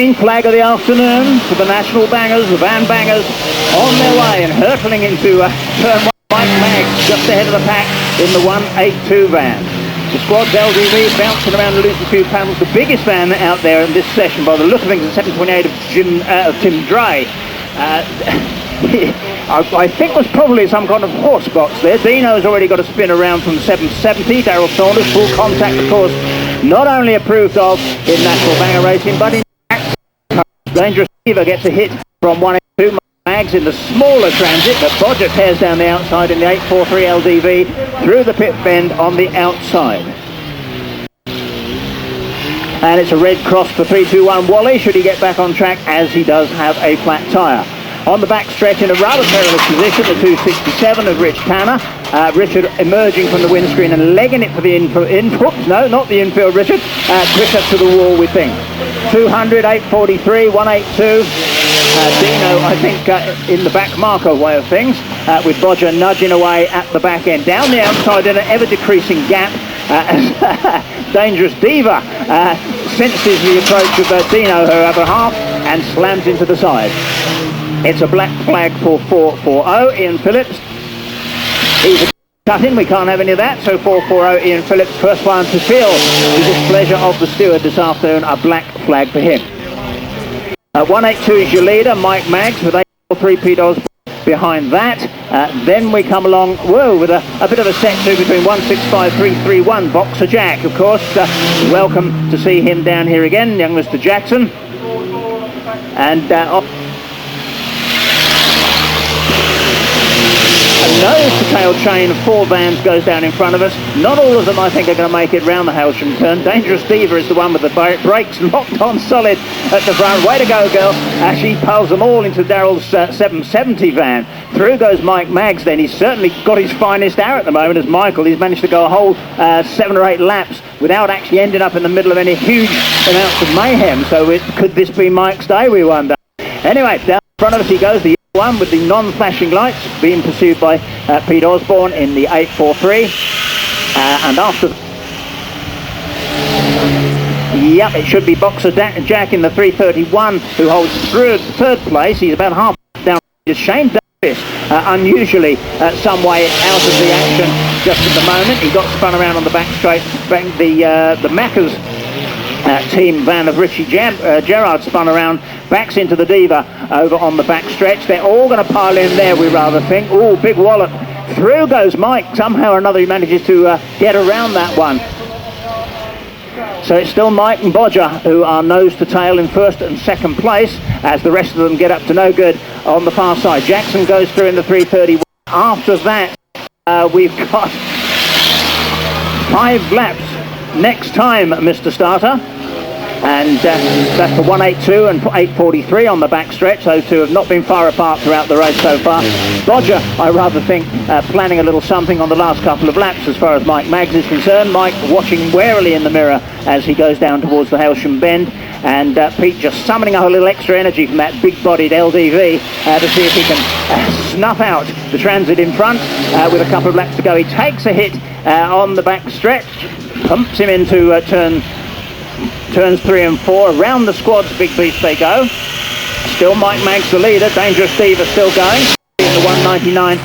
Green flag of the afternoon for the national bangers, the van bangers, on their way and hurtling into turn one. Mike Maggs just ahead of the pack in the 182 van. The squad's LDV bouncing around the loose few panels. The biggest van out there in this session, by the look of things, is 728 of Tim Dray. I think was probably some kind of horse box there. Dino's already got a spin around from 770. Daryl Saunders, full contact, of course, not only approved of in national banger racing, but in Dangerous Diva gets a hit from 182. Maggs in the smaller transit, but Bodger tears down the outside in the 843 LDV through the pit bend on the outside. And it's a red cross for 321 Wally, should he get back on track, as he does have a flat tyre. On the back stretch in a rather perilous position, the 267 of Rich Tanner. Richard emerging from the windscreen and legging it for the input. No, not the infield, Richard. Quicker to the wall, we think. 200, 843, 182. Dino, I think, in the back marker way of things, with Bodger nudging away at the back end. Down the outside in an ever-decreasing gap, as Dangerous Diva senses the approach of Dino, her other half, and slams into the side. It's a black flag for 440, Ian Phillips. He's a cut-in, we can't have any of that, so 440, Ian Phillips, first one to feel the displeasure of the steward this afternoon, a black flag for him. 182 is your leader, Mike Maggs, with 843 Pete Osborne behind that. Then we come along, with a bit of a set to between 165, 331, Boxer Jack, of course. Welcome to see him down here again, young Mr. Jackson. And a nose-to-tail chain of 4 vans goes down in front of us. Not all of them, I think, are going to make it round the Hailsham turn. Dangerous Diva is the one with the brakes locked on solid at the front. Way to go, girl. She piles them all into Daryl's 770 van. Through goes Mike Maggs then. He's certainly got his finest hour at the moment as Michael. He's managed to go a whole 7 or 8 laps without actually ending up in the middle of any huge amounts of mayhem. So could this be Mike's day, we wonder? Anyway, down in front of us he goes, the one with the non-flashing lights, being pursued by Pete Osborne in the 843. And after... Yep, it should be Boxer Jack in the 331, who holds third place. He's about half down. Shane Davis, unusually some way out of the action just at the moment. He got spun around on the back straight. The Macca's team van of Richie Gerard spun around, backs into the Diva over on the back stretch. They're all going to pile in there, we rather think. Oh, big wallop. Through goes Mike. Somehow or another he manages to get around that one. So it's still Mike and Bodger who are nose to tail in first and second place, as the rest of them get up to no good on the far side. Jackson goes through in the 331. After that, we've got 5 laps next time, Mr. Starter. And that's for 182 and 843 on the back stretch. Those two have not been far apart throughout the race so far. Bodger, I rather think, planning a little something on the last couple of laps as far as Mike Maggs is concerned. Mike watching warily in the mirror as he goes down towards the Hailsham bend. And Pete just summoning a little extra energy from that big-bodied LDV to see if he can snuff out the transit in front with a couple of laps to go. He takes a hit on the back stretch, pumps him into turns 3 and 4. Around the squad's big beast they go. Still Mike Maggs the leader. Dangerous Diva still going. In the 199,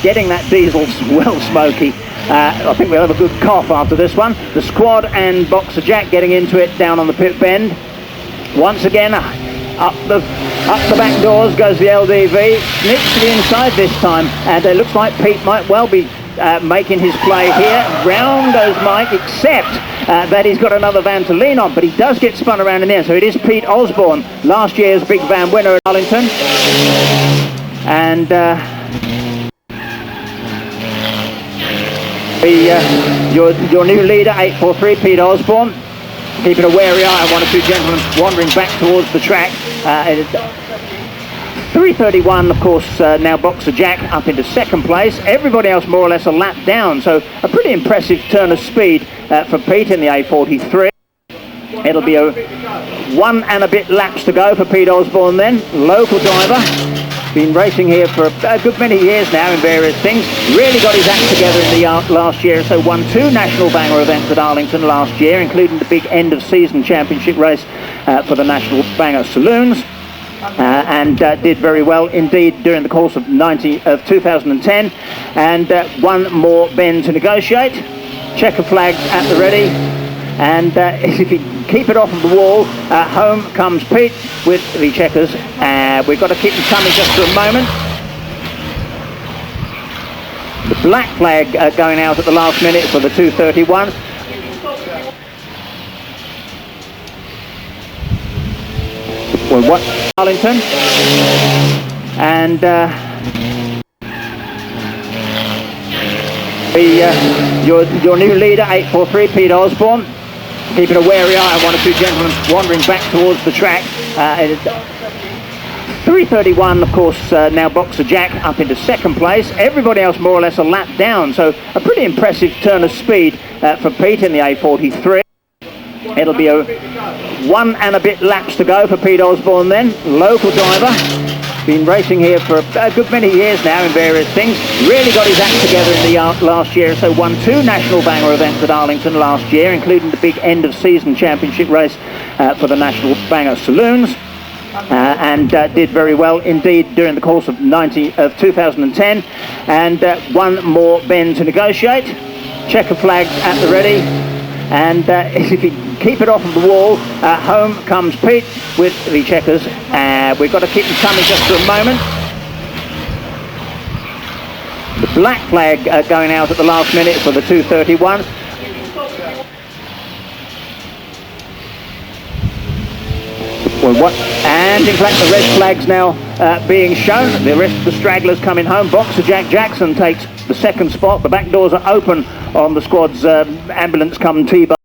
getting that diesel well smoky. I think we'll have a good cough after this one. The squad and Boxer Jack getting into it down on the pit bend. Once again, up the back doors goes the LDV. Snips to the inside this time, and it looks like Pete might well be making his play here. Round goes Mike, except that he's got another van to lean on, but he does get spun around in there. So it is Pete Osborne, last year's big van winner at Arlington. And your new leader, 843, Pete Osborne, keeping a wary eye on one or two gentlemen wandering back towards the track. 331, of course, now Boxer Jack up into second place. Everybody else more or less a lap down, so a pretty impressive turn of speed for Pete in the A43. It'll be a 1 and a bit laps to go for Pete Osborne then, local driver. been racing here for a good many years now in various things. Really got his act together in the last year, so won 2 national banger events at Arlington last year, including the big end of season championship race for the National Banger Saloons. And did very well indeed during the course of 2010, and one more bend to negotiate. Checker flags at the ready, and if you keep it off of the wall, home comes Pete with the checkers. We've got to keep them coming just for a moment. The black flag going out at the last minute for the 231. Well, what Arlington, and your new leader, 843, Pete Osborne, keeping a wary eye on one or two gentlemen wandering back towards the track. 331, of course, now Boxer Jack up into second place. Everybody else more or less a lap down, so a pretty impressive turn of speed for Pete in the A43. It'll be a 1 and a bit laps to go for Pete Osborne then, local driver. Been racing here for a good many years now in various things. Really got his act together in the last year, so won 2 national banger events at Arlington last year, including the big end of season championship race for the National Banger Saloons. And did very well indeed during the course of 2010, and one more bend to negotiate. Checker flags at the ready, and if you keep it off of the wall, home comes Pete with the checkers. We've got to keep them coming just for a moment. The black flag going out at the last minute for the 231. Well, what? And in fact, the red flag's now being shown. The rest of the stragglers coming home. Boxer Jack Jackson takes the second spot. The back doors are open on the squad's ambulance come T-bar.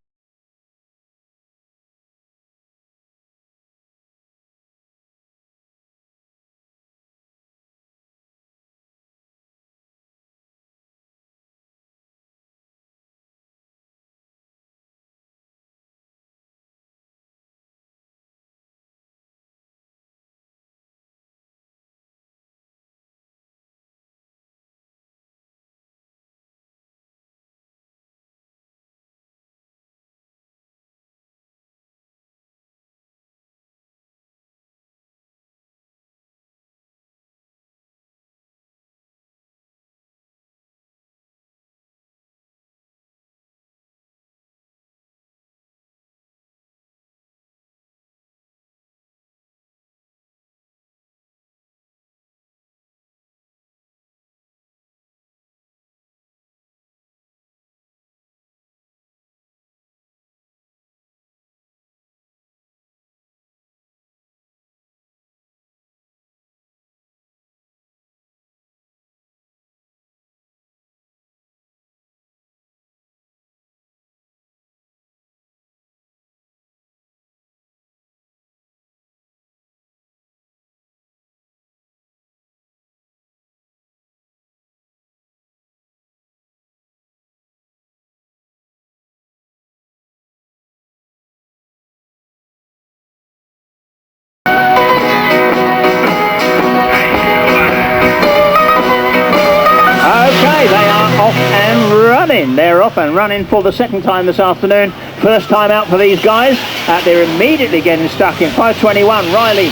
They're off and running for the second time this afternoon. First time out for these guys. They're immediately getting stuck in 521. Riley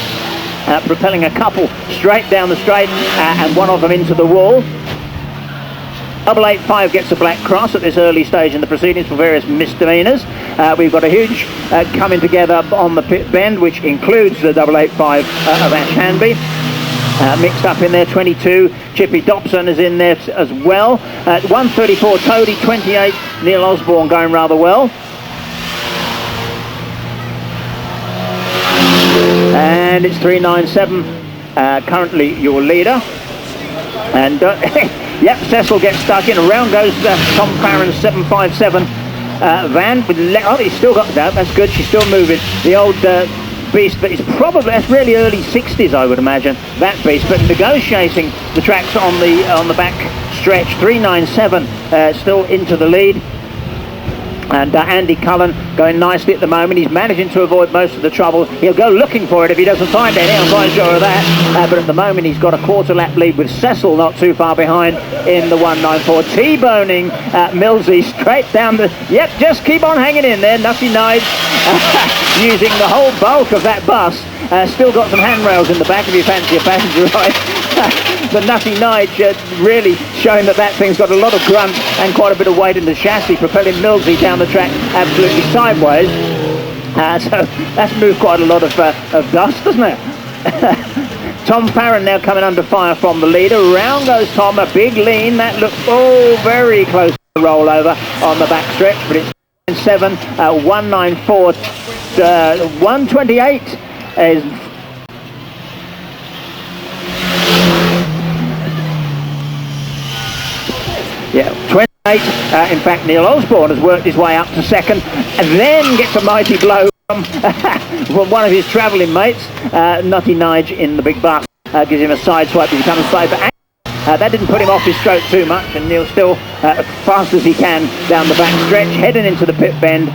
propelling a couple straight down the straight and one of them into the wall. 885 gets a black cross at this early stage in the proceedings for various misdemeanors. We've got a huge coming together on the pit bend, which includes the 885 of Ash Hanby. Mixed up in there, 22. Chippy Dobson is in there as well. 134 Toady, 28 Neil Osborne going rather well. And it's 397 currently your leader. And yep, Cecil gets stuck in. Around goes Tom Farron's 757 van. Oh, he's still got that. That's good. She's still moving. The old beast, but it's probably, that's really early 60s, I would imagine, that beast. But negotiating the tracks on the back stretch. 397 still into the lead. And Andy Cullen going nicely at the moment. He's managing to avoid most of the trouble. He'll go looking for it if he doesn't find any, I'm quite sure of that. But at the moment he's got a quarter lap lead with Cecil not too far behind in the 194. T-boning Millsy straight down the... Yep, just keep on hanging in there. Nutty Nige using the whole bulk of that bus. Still got some handrails in the back if you fancy a passenger ride. But Nutty Nige really showing that thing's got a lot of grunt and quite a bit of weight in the chassis, propelling Millsy down the track absolutely sideways. So that's moved quite a lot of dust, doesn't it? Tom Farron now coming under fire from the leader. Round goes Tom, a big lean. That looks very close to the rollover on the back stretch, but it's 7, 194, 128 is... Yeah, 28. In fact, Neil Osborne has worked his way up to second and then gets a mighty blow from one of his travelling mates. Nutty Nige in the big bus gives him a side swipe to become safer. That didn't put him off his stroke too much, and Neil still fast as he can down the back stretch, heading into the pit bend.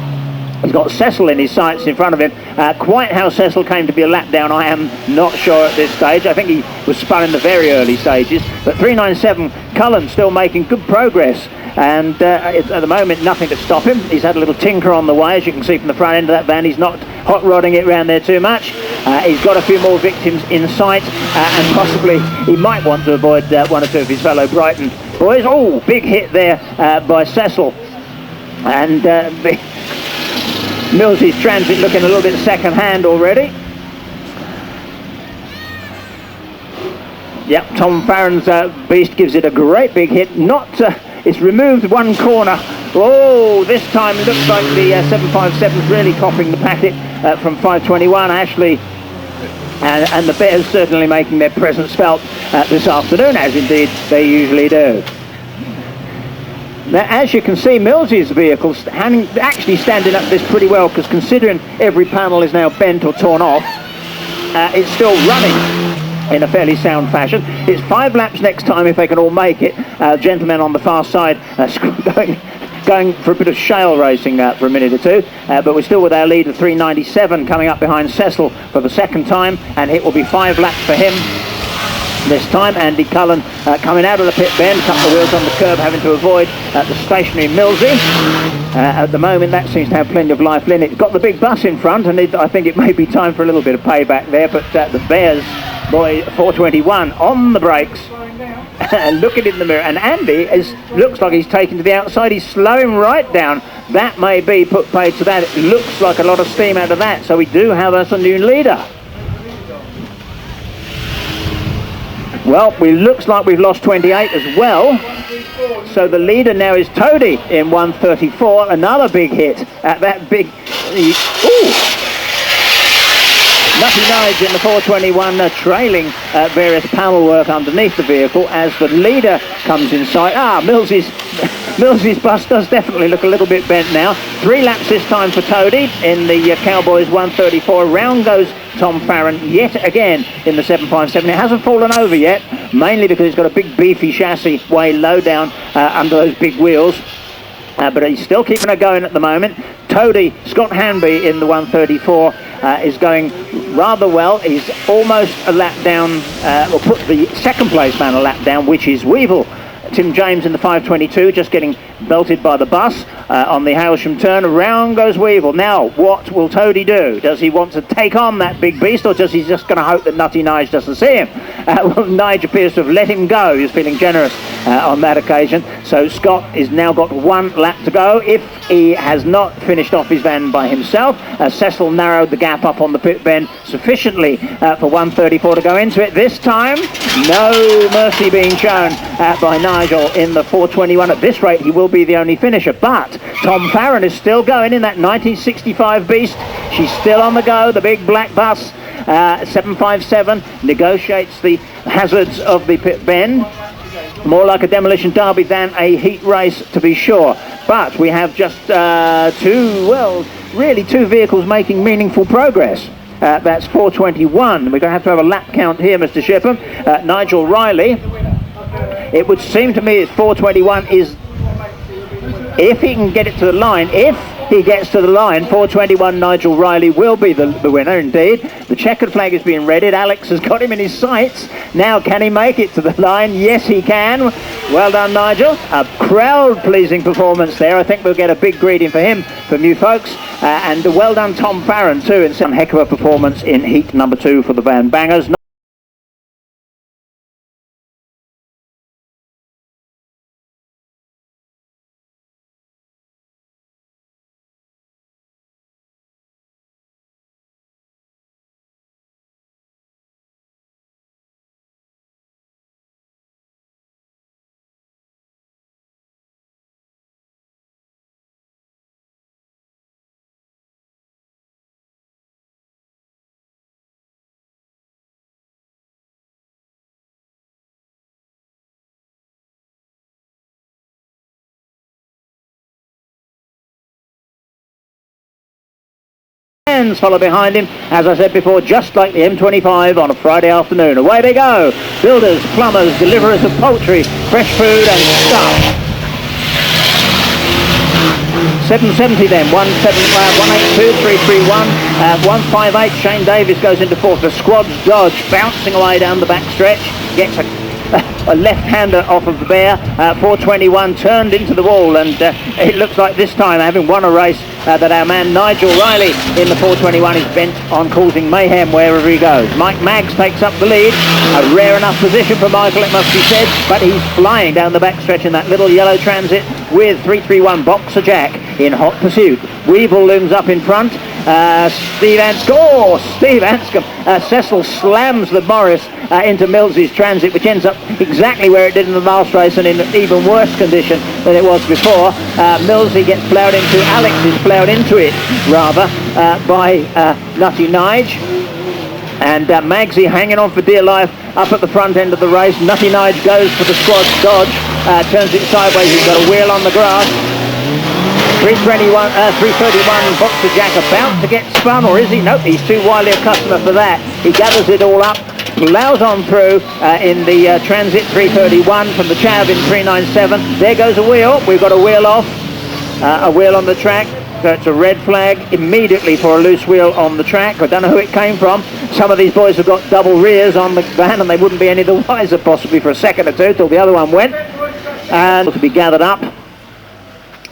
He's got Cecil in his sights in front of him. Quite how Cecil came to be a lap down, I am not sure at this stage. I think he was spun in the very early stages. But 397, Cullen still making good progress. And it's, at the moment, nothing to stop him. He's had a little tinker on the way, as you can see from the front end of that van. He's not hot rodding it around there too much. He's got a few more victims in sight, and possibly he might want to avoid one or two of his fellow Brighton boys. Oh, big hit there by Cecil. And... Millsy's Transit looking a little bit second-hand already. Yep, Tom Farron's Beast gives it a great big hit. It's removed one corner. Oh, this time it looks like the 757's really coughing the packet from 521. Ashley and the Bears certainly making their presence felt this afternoon, as indeed they usually do. Now, as you can see, Millsy's vehicle actually standing up this pretty well, because considering every panel is now bent or torn off, it's still running in a fairly sound fashion. It's 5 laps next time if they can all make it. Gentlemen on the far side going for a bit of shale racing for a minute or two, but we're still with our lead of 397 coming up behind Cecil for the second time, and it will be 5 laps for him. This time, Andy Cullen coming out of the pit bend, couple of wheels on the curb, having to avoid the stationary Millsy. At the moment, that seems to have plenty of life in it. It's got the big bus in front, and I think it may be time for a little bit of payback there, but the Bears, boy, 421 on the brakes, and looking in the mirror, and Andy looks like he's taken to the outside. He's slowing right down. That may be put paid to that. It looks like a lot of steam out of that, so we do have us a new leader. Well, it looks like we've lost 28 as well. So the leader now is Toady in 134. Another big hit at that big... Ooh! Nutty Nige in the 421 trailing various panel work underneath the vehicle as the leader comes in sight. Millsy's bus does definitely look a little bit bent now. 3 laps this time for Toady in the Cowboys 134. Round goes Tom Farron yet again in the 757. It hasn't fallen over yet, mainly because it's got a big beefy chassis way low down under those big wheels. But he's still keeping it going at the moment. Toady, Scott Hanby in the 134 is going rather well. He's almost a lap down, or put the second place man a lap down, which is Weevil. Tim James in the 522 just getting belted by the bus on the Hailsham turn. Around goes Weevil. Now, what will Toady do? Does he want to take on that big beast, or does he just going to hope that Nutty Nige doesn't see him? Well, Nige appears to have let him go. He's feeling generous on that occasion. So Scott has now got 1 lap to go. If he has not finished off his van by himself, Cecil narrowed the gap up on the pit bend sufficiently for 134 to go into it. This time, no mercy being shown by Nigel in the 421. At this rate, he will be the only finisher. But Tom Farron is still going in that 1965 beast. She's still on the go, the big black bus. 757 negotiates the hazards of the pit bend. More like a demolition derby than a heat race, to be sure. But we have just two vehicles making meaningful progress. That's 421. We're going to have a lap count here, Mr. Shipham. Nigel Riley. It would seem to me that 421 is... if he can get it to the line. If he gets to the line, 4:21 Nigel Riley will be the winner indeed. The checkered flag is being readied. Alex has got him in his sights. Now can he make it to the line? Yes, he can. Well done, Nigel. A crowd-pleasing performance there. I think we'll get a big greeting for him from you folks. And well done, Tom Farron, too, in some heck of a performance in heat number 2 for the Van Bangers. Follow behind him, as I said before, just like the M25 on a Friday afternoon. Away they go. Builders, plumbers, deliverers of poultry, fresh food and stuff. 770 then, 182, 331, 158. Shane Davis goes into fourth. The squad's Dodge bouncing away down the back stretch, gets a left-hander off of the bear. 421 turned into the wall, and it looks like this time, having won a race, that our man Nigel Riley in the 421 is bent on causing mayhem wherever he goes. Mike Maggs takes up the lead. A rare enough position for Michael, it must be said, but he's flying down the back stretch in that little yellow Transit with 331 Boxer Jack in hot pursuit. Weevil looms up in front. Steve Anscombe. Cecil slams the Morris into Millsy's Transit, which ends up exactly where it did in the last race and in even worse condition than it was before. Millsy gets ploughed into, Alex is ploughed into it rather, by Nutty Nige. And Magsy hanging on for dear life up at the front end of the race. Nutty Nige goes for the squad's Dodge, turns it sideways, he's got a wheel on the grass. 331 Boxer Jack about to get spun, or is he? Nope, he's too wily a customer for that. He gathers it all up, ploughs on through in the Transit 331 from the Chav in 397. There goes a wheel. We've got a wheel off, a wheel on the track. So it's a red flag immediately for a loose wheel on the track. I don't know who it came from. Some of these boys have got double rears on the van and they wouldn't be any the wiser possibly for a second or two till the other one went. And to be gathered up.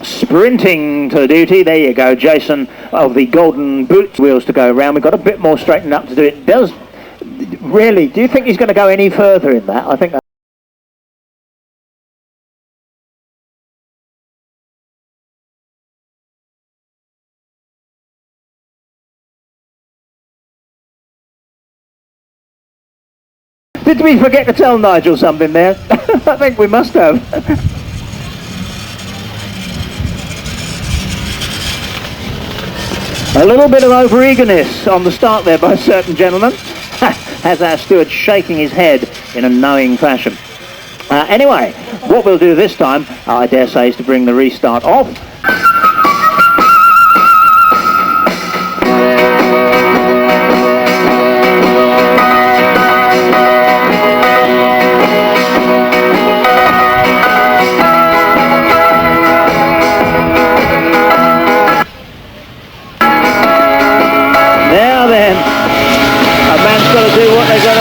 Sprinting to duty, there you go, Jason of the golden boots wheels to go around. We've got a bit more straightened up to do it. Does really, do you think he's going to go any further in that? I think that did we forget to tell Nigel something there? I think we must have. A little bit of over-eagerness on the start there by a certain gentleman, has our steward shaking his head in a knowing fashion. Anyway, what we'll do this time, I dare say, is to bring the restart off.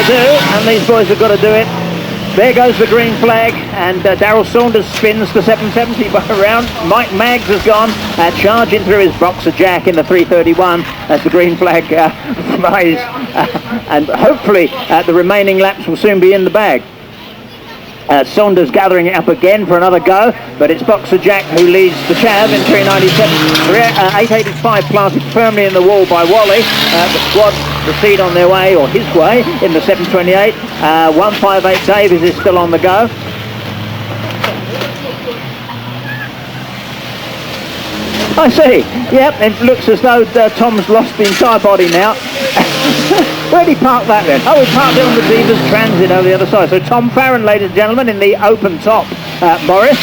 And these boys have got to do it. There goes the green flag, and Darryl Saunders spins the 770 around. Mike Maggs has gone, charging through his Boxer Jack in the 331 as the green flag flies, and hopefully the remaining laps will soon be in the bag. Saunders gathering it up again for another go, but it's Boxer Jack who leads the Chav in 397. 885 planted firmly in the wall by Wally. The squad proceed on their way, or his way, in the 728. 158 Davies is still on the go. I see. Yep, it looks as though Tom's lost the entire body now. Where'd he park that then? Oh, he parked it on the Divas Transit over the other side. So Tom Farron, ladies and gentlemen, in the open top Morris.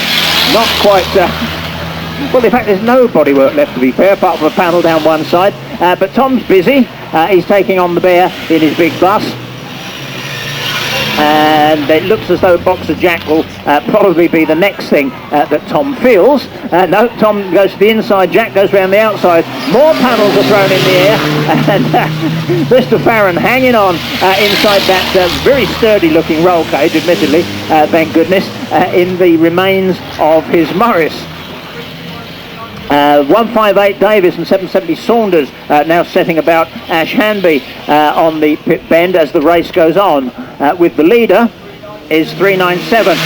Not quite... well, in fact, there's no bodywork left, to be fair, apart from a panel down one side. But Tom's busy. He's taking on the bear in his big bus. and it looks as though Boxer Jack will probably be the next thing that Tom feels. No, Tom goes to the inside, Jack goes round the outside, more paddles are thrown in the air, and Mr. Farron hanging on inside that very sturdy looking roll cage, admittedly, thank goodness, in the remains of his Morris. 158 Davis and 770 Saunders now setting about Ash Hanby on the pit bend as the race goes on, with the leader is 397,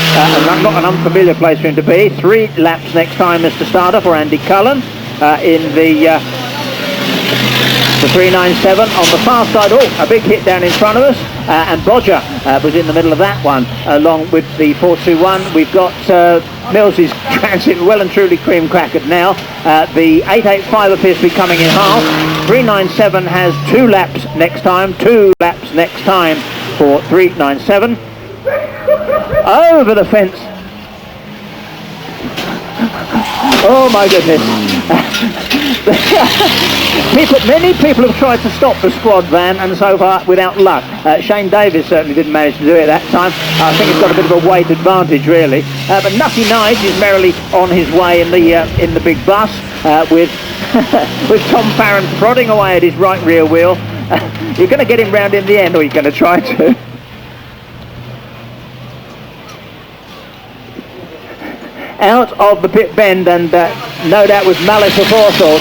not an unfamiliar place for him to be. 3 laps next time, Mr. Starter, for Andy Cullen in the 397 on the far side. Oh, a big hit down in front of us, and Bodger was in the middle of that one along with the 421. We've got Mills's Transit well and truly cream crackered now. The 885 appears to be coming in half. 397 has 2 laps next time, 2 laps next time for 397. Over the fence. Oh my goodness. Many people have tried to stop the squad van, and so far without luck. Shane Davis certainly didn't manage to do it that time. I think he's got a bit of a weight advantage really. But Nutty Knight is merrily on his way in the big bus with with Tom Farron prodding away at his right rear wheel. You're going to get him round in the end, or you're going to try to. Out of the pit bend, and no doubt with malice aforethought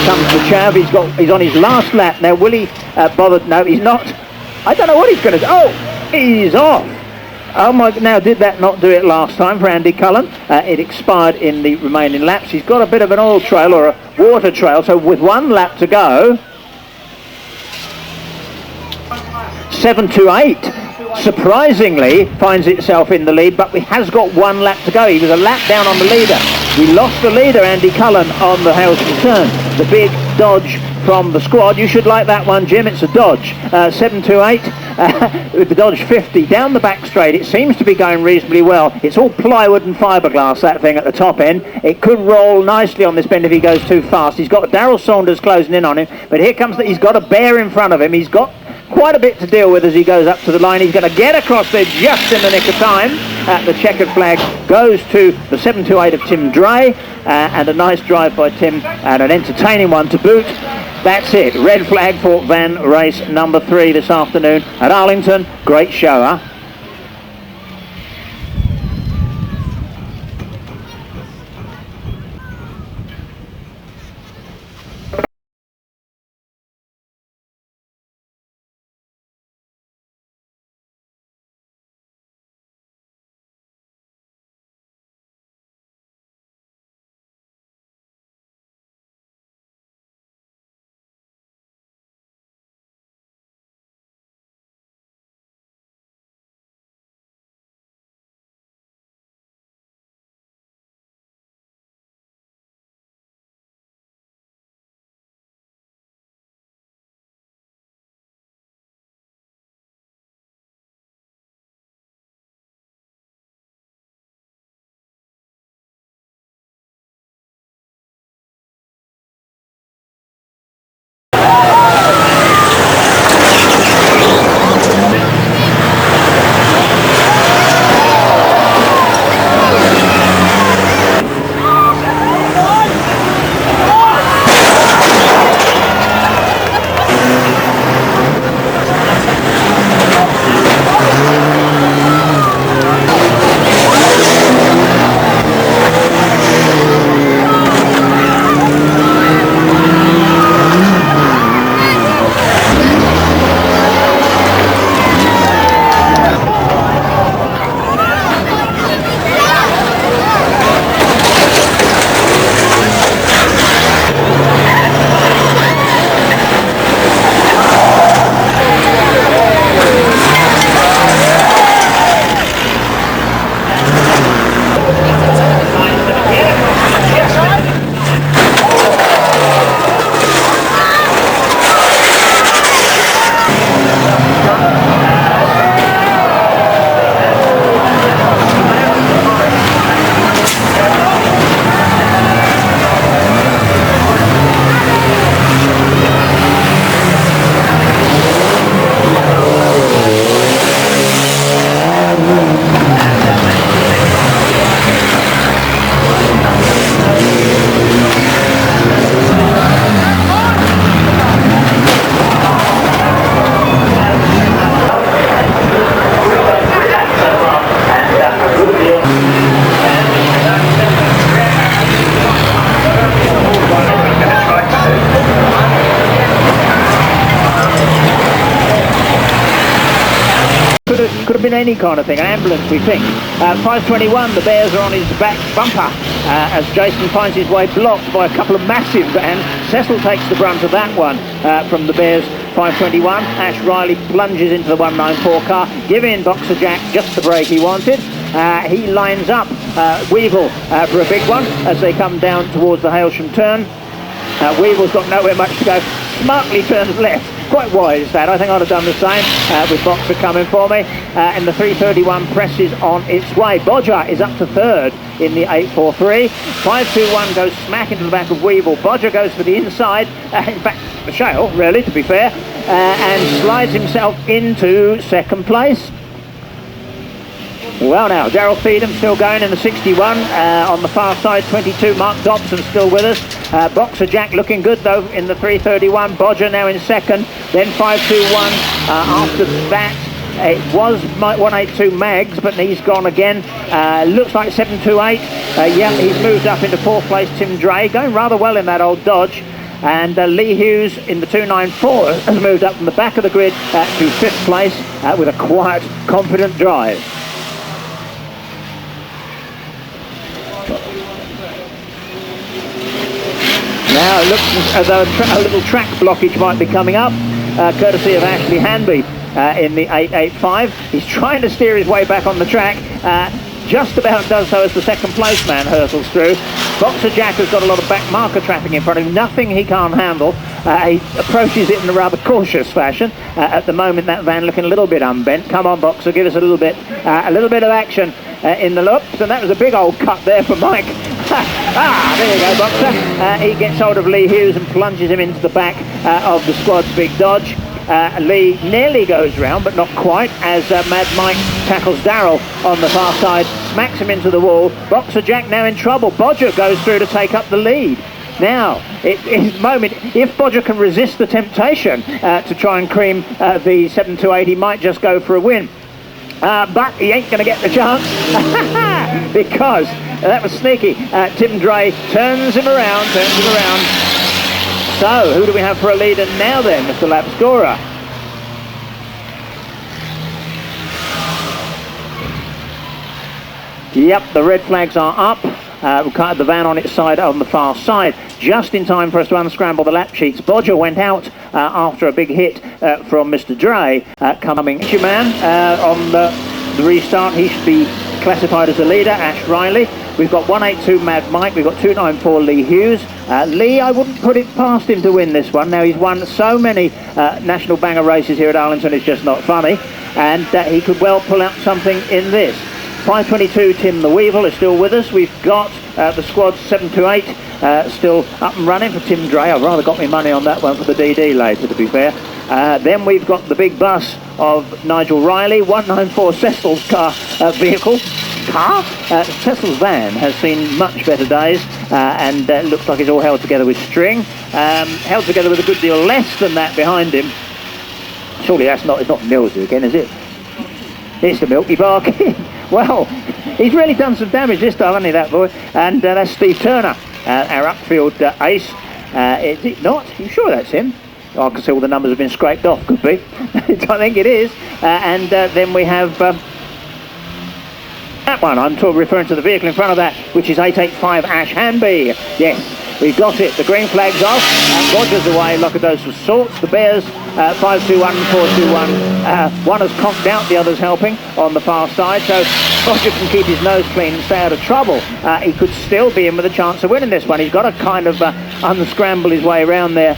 comes the chav. He's on his last lap now. Will he bother? No, he's not. I don't know what he's going to do. Oh, he's off. Oh my! Now, did that not do it last time for Andy Cullen? It expired in the remaining laps. He's got a bit of an oil trail or a water trail. So with 1 lap to go, 728. Surprisingly finds itself in the lead, but he has got 1 lap to go. He was a lap down on the leader. We lost the leader, Andy Cullen, on the Hales return. The big Dodge from the squad. You should like that one, Jim. It's a Dodge 728 with the Dodge 50 down the back straight. It seems to be going reasonably well. It's all plywood and fiberglass, that thing at the top end. It could roll nicely on this bend if he goes too fast. He's got Darryl Saunders closing in on him, but here comes he's got a bear in front of him. He's got quite a bit to deal with as he goes up to the line. He's going to get across there just in the nick of time. The checkered flag goes to the 728 of Tim Dray, and a nice drive by Tim, and an entertaining one to boot. That's it. Red flag for van race number 3 this afternoon at Arlington. Great show, huh? have been any kind of thing, an ambulance, we think. 521, the Bears are on his back bumper as Jason finds his way blocked by a couple of massive vans. Cecil takes the brunt of that one from the Bears. 521, Ash Riley plunges into the 194 car, giving Boxer Jack just the break he wanted. He lines up Weevil for a big one as they come down towards the Hailsham turn. Weevil's got nowhere much to go, smartly turns left. Quite wise that. I think I'd have done the same with Boxer coming for me. And the 331 presses on its way. Bodger is up to third in the 843. 521 goes smack into the back of Weevil. Bodger goes for the inside, in fact the shale really to be fair, and slides himself into second place. Well now, Daryl Feedham still going in the 61. On the far side, 22, Mark Dobson still with us. Boxer Jack looking good though in the 331. Bodger now in second. Then 521 after that. It was 182 Mags, but he's gone again. Looks like 728. Yeah, he's moved up into fourth place. Tim Dre going rather well in that old Dodge. And Lee Hughes in the 294 has moved up from the back of the grid to fifth place with a quiet, confident drive. Now it looks as though a little track blockage might be coming up, courtesy of Ashley Hanby in the 885. He's trying to steer his way back on the track, just about does so as the second place man hurtles through. Boxer Jack has got a lot of back marker traffic in front of him, nothing he can't handle. He approaches it in a rather cautious fashion. At the moment that van looking a little bit unbent. Come on Boxer, give us a little bit of action in the loops, and that was a big old cut there for Mike. There you go, Boxer. He gets hold of Lee Hughes and plunges him into the back of the squad's big Dodge. Lee nearly goes round, but not quite, as Mad Mike tackles Darrell on the far side, smacks him into the wall. Boxer Jack now in trouble. Bodger goes through to take up the lead. Now, it's a moment, if Bodger can resist the temptation to try and cream the 728, he might just go for a win. But he ain't going to get the chance because that was sneaky. Tim Dre turns him around. So, who do we have for a leader now then, Mr. Lap Scorer? Yep, the red flags are up. We've got the van on its side on the far side, just in time for us to unscramble the lap sheets. Bodger went out after a big hit from Mr. Dre coming. Man on the restart, he should be classified as a leader. Ash Riley. We've got 182 Mad Mike. We've got 294 Lee Hughes. Lee, I wouldn't put it past him to win this one. Now he's won so many national banger races here at Arlington, it's just not funny, and he could well pull out something in this. 522 Tim the Weevil is still with us. We've got the squad 728 still up and running for Tim Dre. I've rather got me money on that one for the DD later, to be fair. Then we've got the big bus of Nigel Riley, 194 Cecil's vehicle. Cecil's van has seen much better days, and looks like it's all held together with string. Held together with a good deal less than that behind him. Surely it's not Millsy again, is it? It's the Milky Bar King. Well, he's really done some damage this time, hasn't he, that boy? And that's Steve Turner, our upfield ace. Is it not? Are you sure that's him? Oh, I can see all the numbers have been scraped off, could be. I think it is. And then we have that one. I'm referring to the vehicle in front of that, which is 885 Ash Hanby. Yes, we've got it. The green flag's off. Rogers away like a dose of salts. The Bears 521 and 421. One has conked out, the other's helping on the far side. So Roger can keep his nose clean and stay out of trouble. He could still be in with a chance of winning this one. He's got to kind of unscramble his way around there.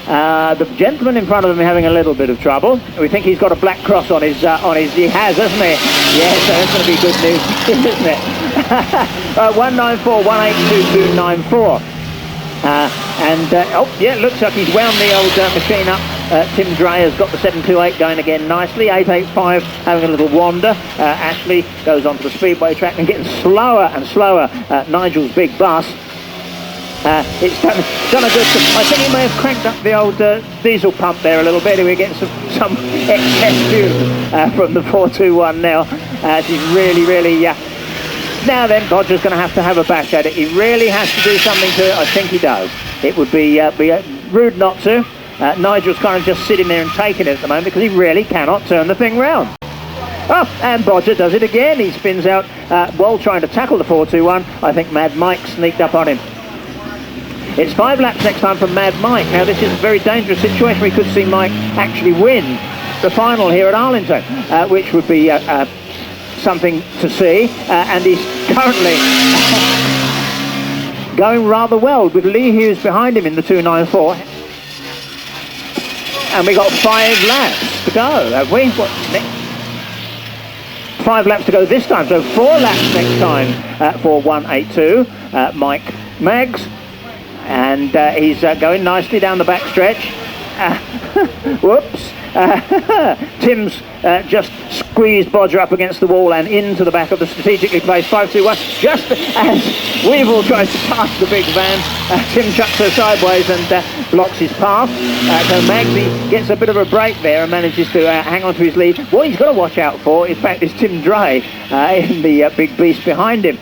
The gentleman in front of him having a little bit of trouble. We think he's got a black cross on his, he has, hasn't he? Yes, so that's going to be good news, isn't it? 194, 182, 294. Oh yeah, looks like he's wound the old machine up. Tim Dre has got the 728 going again nicely. 885 having a little wander. Ashley goes onto the speedway track and getting slower and slower. Nigel's big bus. It's done a good. I think he may have cranked up the old diesel pump there a little bit. We're getting some excess fuel from the 421 now. She's really. Now then, Bodger's going to have a bash at it. He really has to do something to it. I think he does. It would be rude not to. Nigel's kind of just sitting there and taking it at the moment because he really cannot turn the thing round. Oh, and Bodger does it again. He spins out while trying to tackle the 4-2-1. I think Mad Mike sneaked up on him. It's 5 laps next time from Mad Mike. Now, this is a very dangerous situation. We could see Mike actually win the final here at Arlington, which would be something to see. And he's currently going rather well with Lee Hughes behind him in the 294. And we got 5 laps to go, have we? What, 5 laps to go this time, so 4 laps next time for 182, Mike Maggs. And he's going nicely down the back stretch. Whoops. Tim's just squeezed Bodger up against the wall and into the back of the strategically placed 5-2-1. Just as Weevil tries to pass the big van, Tim chucks her sideways and blocks his path. So Magsy gets a bit of a break there and manages to hang on to his lead. What he's got to watch out for, in fact, is Tim Dre in the big beast behind him.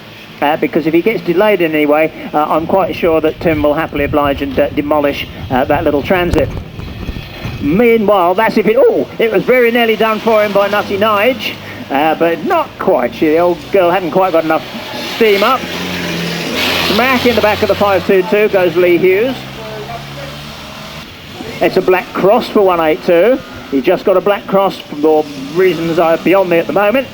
Because if he gets delayed in any way, I'm quite sure that Tim will happily oblige and demolish that little transit. Meanwhile, that's if it... Oh, it was very nearly done for him by Nutty Nige, but not quite. The old girl hadn't quite got enough steam up. Smack in the back of the 522 goes Lee Hughes. It's a black cross for 182. He just got a black cross for reasons beyond me at the moment.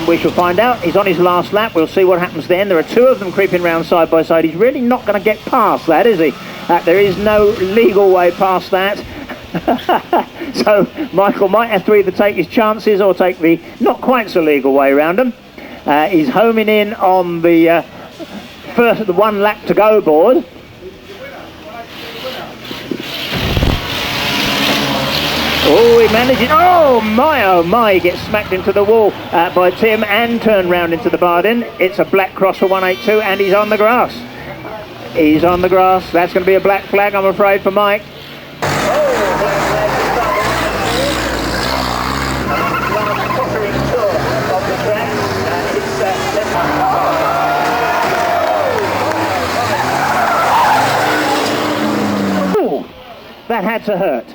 We shall find out. He's on his last lap. We'll see what happens then. There are 2 of them creeping round side by side. He's really not going to get past that, is he? There is no legal way past that. So Michael might have to either take his chances or take the not quite so legal way around him. He's homing in on the first, the 1 lap to go board. Oh, he manages. Oh my, he gets smacked into the wall by Tim and turned round into the Bardin. It's a black cross for 182 and he's on the grass. He's on the grass. That's going to be a black flag, I'm afraid, for Mike. Oh, that had to hurt.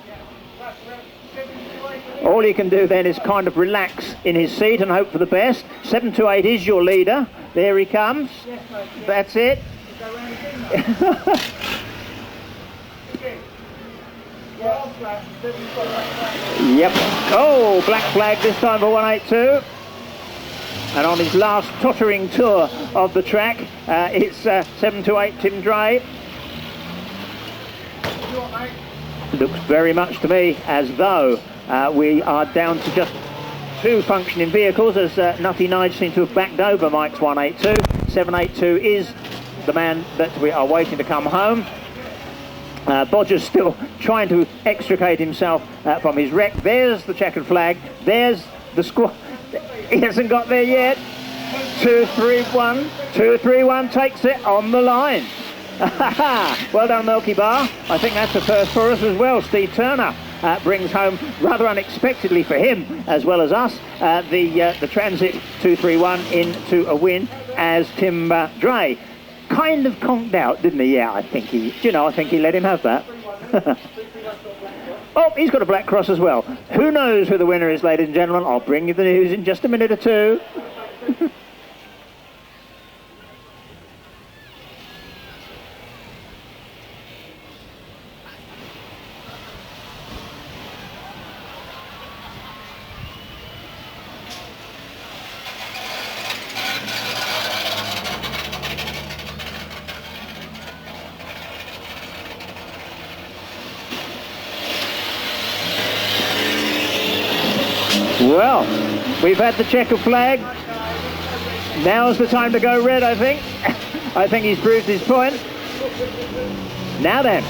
All he can do then is kind of relax in his seat and hope for the best. 728 is your leader. There he comes. That's it. Yep. Oh, black flag this time for 182. And on his last tottering tour of the track, it's 728 Tim Dre. Looks very much to me as though we are down to just 2 functioning vehicles, as Nutty Nige seems to have backed over Mike's 182. 782 is the man that we are waiting to come home. Bodger's still trying to extricate himself from his wreck. There's the checkered flag. There's the squad. He hasn't got there yet. 2-3-1. 2-3-1 takes it on the line. Well done, Milky Bar. I think that's a first for us as well. Steve Turner brings home, rather unexpectedly for him as well as us, the transit 2-3-1 into a win, as Tim Dre kind of conked out, didn't he? Yeah, I think he let him have that. Oh, he's got a black cross as well. Who knows who the winner is, ladies and gentlemen? I'll bring you the news in just a minute or two. Well, we've had the checker flag. Now's the time to go red, I think. I think he's proved his point. Now then,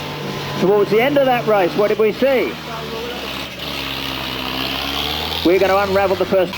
towards the end of that race, what did we see? We're going to unravel the first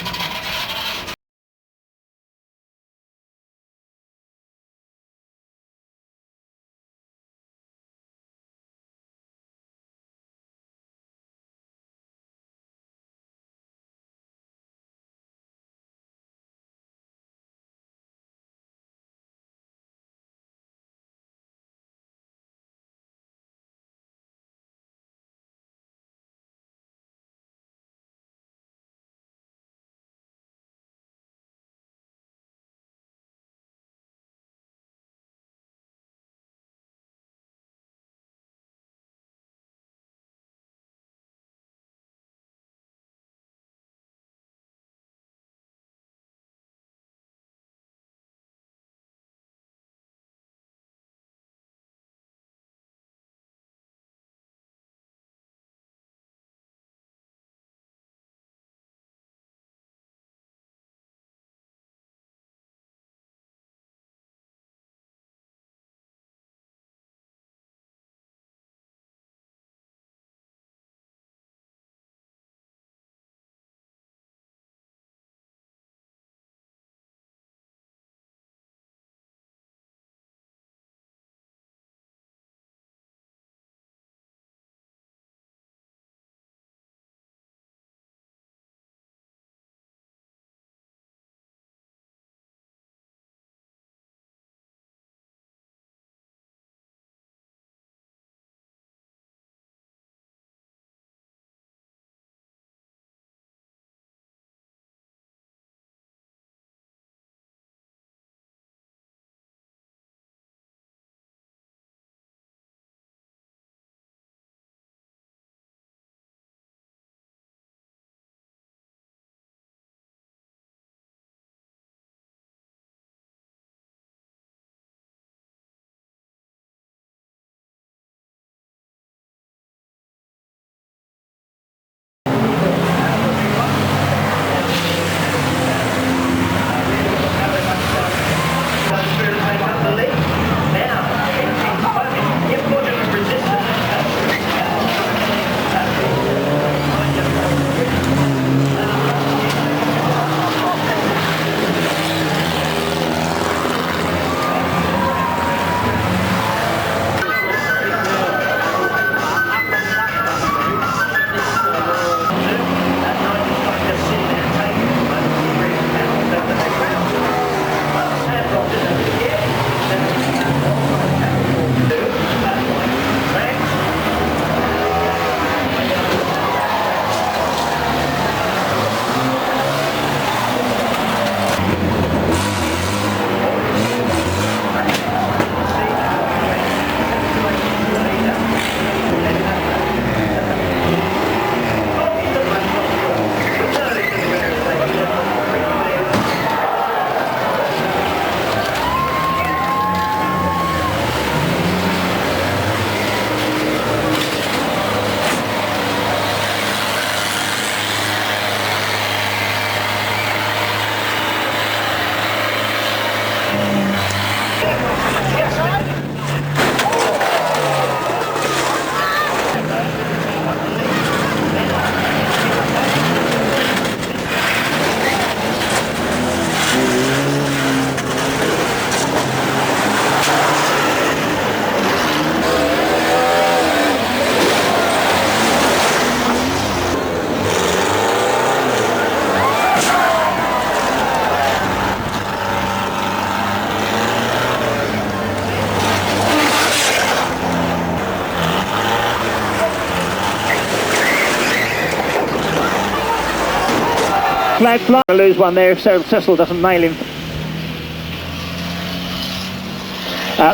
flag fly. Lose one there if Cecil doesn't nail him.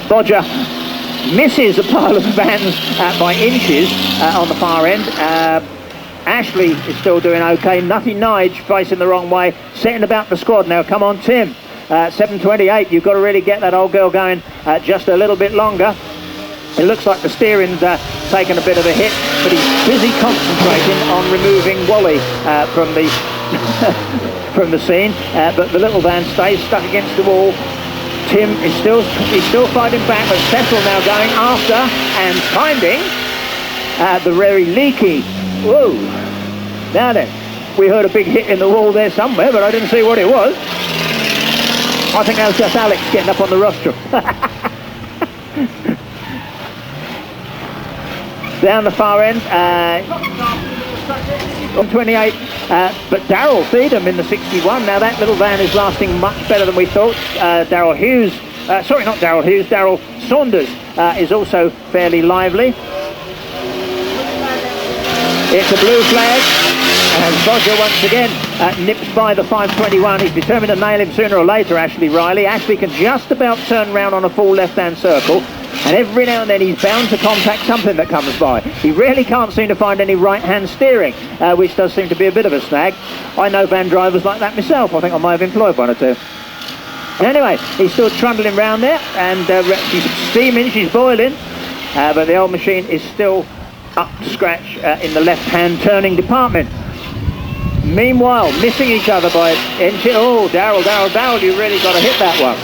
Bodger misses a pile of vans by inches on the far end. Ashley is still doing okay. Nutty Nige facing the wrong way, setting about the squad now. Come on, Tim. 7:28. You've got to really get that old girl going just a little bit longer. It looks like the steering's taken a bit of a hit, but he's busy concentrating on removing Wally from the from the scene. But the little van stays stuck against the wall. Tim is still fighting back, but Cecil now going after and finding the very leaky. Whoa! Now then, we heard a big hit in the wall there somewhere, but I didn't see what it was. I think that was just Alex getting up on the rostrum. Down the far end, on 28, but Daryl Feedham in the 61. Now that little van is lasting much better than we thought. Daryl Saunders is also fairly lively. It's a blue flag, and Bodger once again nips by the 521. He's determined to nail him sooner or later, Ashley Riley. Ashley can just about turn round on a full left-hand circle, and every now and then he's bound to contact something that comes by. He really can't seem to find any right-hand steering, which does seem to be a bit of a snag. I know van drivers like that myself. I think I might have employed one or two. Anyway, he's still trundling round there, and she's steaming, she's boiling, but the old machine is still up to scratch in the left-hand turning department. Meanwhile, missing each other by inches. Oh, Daryl, you really got to hit that one.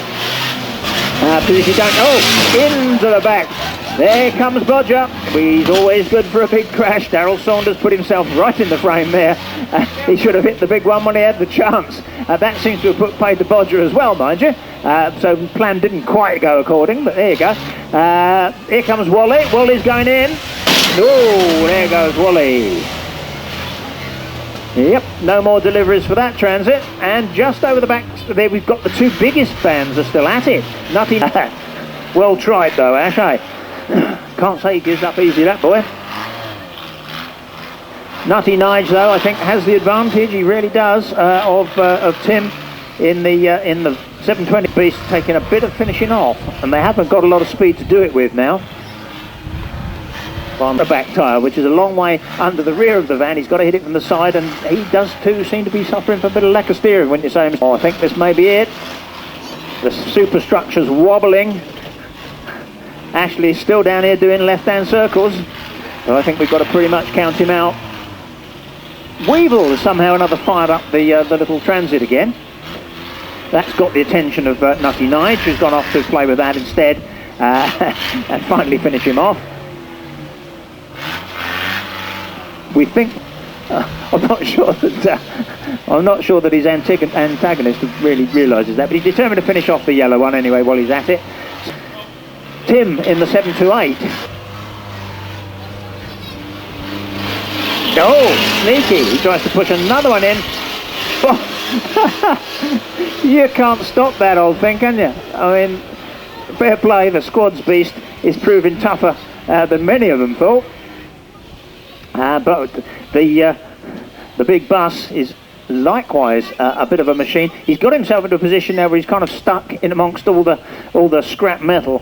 Because if you don't, into the back. There comes Bodger. He's always good for a big crash. Daryl Saunders put himself right in the frame there. He should have hit the big one when he had the chance. That seems to have paid the Bodger as well, mind you. So the plan didn't quite go according, but there you go. Here comes Wally. Wally's going in. Oh, there goes Wally. Yep, no more deliveries for that transit. And just over the back there, we've got the two biggest vans are still at it. Nutty. Well tried though, Ash, eh? Can't say he gives up easy, that boy. Nutty Nige, though, I think has the advantage. He really does of Tim in the 720 beast, taking a bit of finishing off, and they haven't got a lot of speed to do it with now. On the back tyre, which is a long way under the rear of the van. He's got to hit it from the side, and he does too seem to be suffering from a bit of lack of steering, wouldn't you say? Oh, I think this may be it. The superstructure's wobbling. Ashley's still down here doing left-hand circles, so I think we've got to pretty much count him out. Weevil has somehow or another fired up the little transit again. That's got the attention of Nutty Nige, who's gone off to play with that instead and finally finish him off. We think I'm not sure that his antagonist really realises that, but he's determined to finish off the yellow one anyway while he's at it. Tim in the 728. Oh, sneaky! He tries to push another one in. Oh. You can't stop that old thing, can you? I mean, fair play. The squad's beast is proving tougher than many of them thought. But the big bus is likewise a bit of a machine. He's got himself into a position now where he's kind of stuck in amongst all the scrap metal.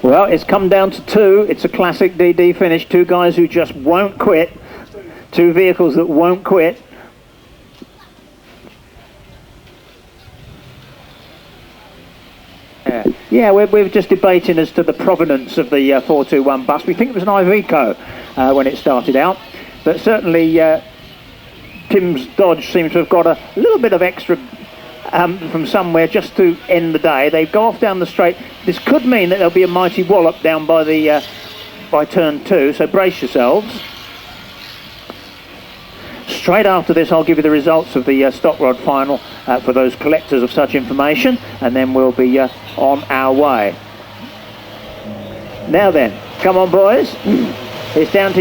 Well, it's come down to two. It's a classic DD finish. Two guys who just won't quit. Two vehicles that won't quit. Yeah, we're just debating as to the provenance of the 421 bus. We think it was an Iveco when it started out, but certainly Tim's Dodge seems to have got a little bit of extra from somewhere just to end the day. They go off down the straight. This could mean that there'll be a mighty wallop down by turn 2, so brace yourselves. Straight after this, I'll give you the results of the stock rod final for those collectors of such information, and then we'll be on our way. Now then, come on boys, it's down to you.